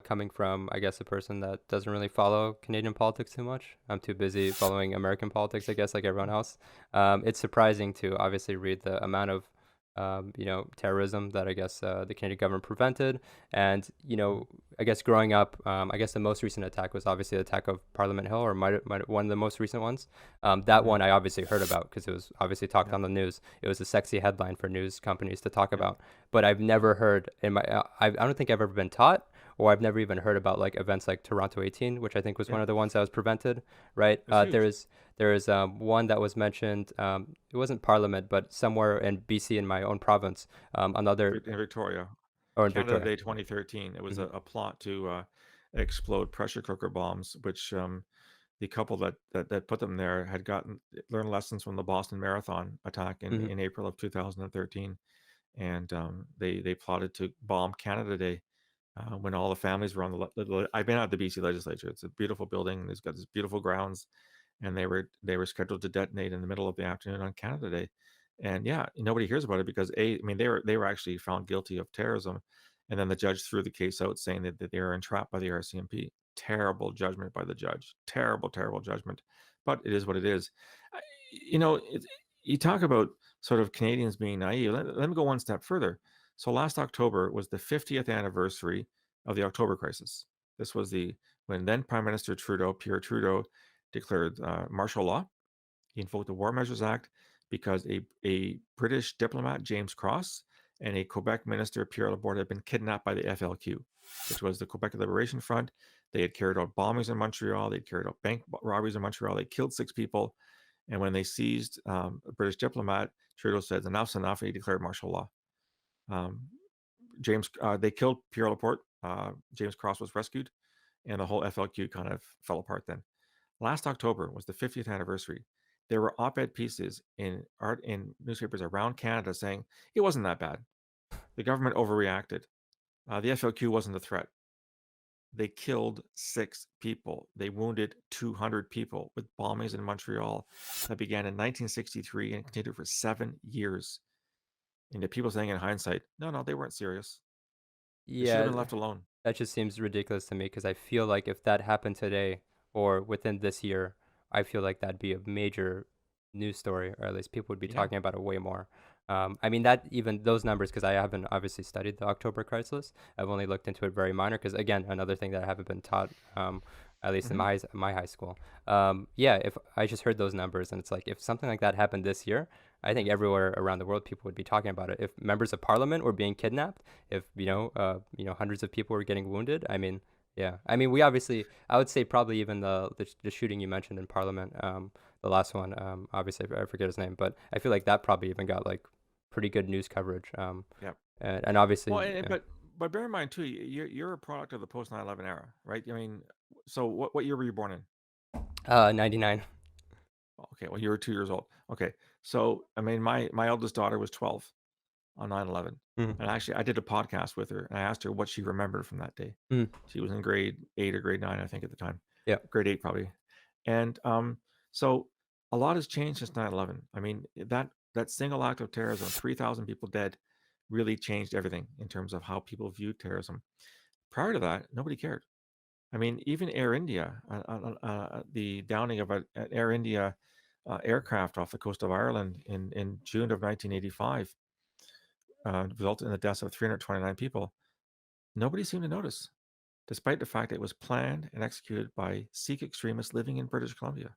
coming from, I guess, a person that doesn't really follow Canadian politics too much. I'm too busy following American politics, I guess, like everyone else. It's surprising to obviously read the amount of, terrorism that I guess the Canadian government prevented. And, I guess growing up, I guess the most recent attack was obviously the attack of Parliament Hill, or might one of the most recent ones. That Mm-hmm. one I obviously heard about because it was obviously talked Yeah. on the news. It was a sexy headline for news companies to talk Yeah. about. But I've never heard in my, I don't think I've ever been taught, or I've never even heard about like events like Toronto 18, which I think was Yeah. one of the ones that was prevented, right? It was huge. There is one that was mentioned. It wasn't Parliament, but somewhere in BC in my own province. Another, In Victoria, or in Canada Victoria. Day 2013. It was Hmm. a plot to explode pressure cooker bombs, which the couple that put them there had learned lessons from the Boston Marathon attack Hmm. in April of 2013, and they plotted to bomb Canada Day when all the families were on I've been at the BC legislature. It's a beautiful building. It's got this beautiful grounds, and they were scheduled to detonate in the middle of the afternoon on Canada Day. And yeah, nobody hears about it because I mean, they were actually found guilty of terrorism, and then the judge threw the case out saying that they were entrapped by the RCMP. Terrible judgment by the judge. Terrible, terrible judgment. But it is what it is. I- You know, you talk about sort of Canadians being naive. Let me go one step further. So last October was the 50th anniversary of the October crisis. This was when then Prime Minister Pierre Trudeau, declared martial law. He invoked the War Measures Act because a British diplomat, James Cross, and a Quebec minister, Pierre Laporte, had been kidnapped by the FLQ, which was the Quebec Liberation Front. They had carried out bombings in Montreal. They'd carried out bank robberies in Montreal. They killed 6 people. And when they seized a British diplomat, Trudeau said, enough's enough, and he declared martial law. Um, they killed Pierre Laporte. James Cross was rescued, and the whole FLQ kind of fell apart then. Last October was the 50th anniversary. There were op-ed pieces in newspapers around Canada saying it wasn't that bad. The government overreacted. The FLQ wasn't a threat. They killed 6 people. They wounded 200 people with bombings in Montreal that began in 1963 and continued for 7 years. And the people saying in hindsight, no, no, they weren't serious. They should have Yeah, been left alone. that just seems ridiculous to me because I feel like if that happened today or within this year, I feel like that'd be a major news story, or at least people would be Yeah. talking about it way more. I mean, that even those numbers, because I haven't obviously studied the October crisis. I've only looked into it very minor, because again, another thing that I haven't been taught, at least in Mm-hmm. my high school. Yeah, if I just heard those numbers, and it's like if something like that happened this year, I think everywhere around the world people would be talking about it. If members of parliament were being kidnapped, if hundreds of people were getting wounded. I mean, yeah. I mean, we obviously, I would say probably even the shooting you mentioned in Parliament, the last one. Obviously, I forget his name, but I feel like that probably even got like pretty good news coverage. Yeah. And Well, obviously, yeah. but bear in mind too, you're a product of the post 9/11 era, right? I mean, so what year were you born in? 99. Okay, well you were 2 years old. Okay, so I mean, my eldest daughter was 12 on 9/11, Mm, and actually I did a podcast with her, and I asked her what she remembered from that day. mm, She was in grade 8 or grade 9, I think, at the time, yeah. grade 8 probably, and so a lot has changed since 9/11. I mean, that single act of terrorism, 3,000 people dead, really changed everything in terms of how people viewed terrorism. Prior to that, nobody cared. I mean, even Air India, the downing of an Air India aircraft off the coast of Ireland in June of 1985 resulted in the deaths of 329 people. Nobody seemed to notice, despite the fact that it was planned and executed by Sikh extremists living in British Columbia.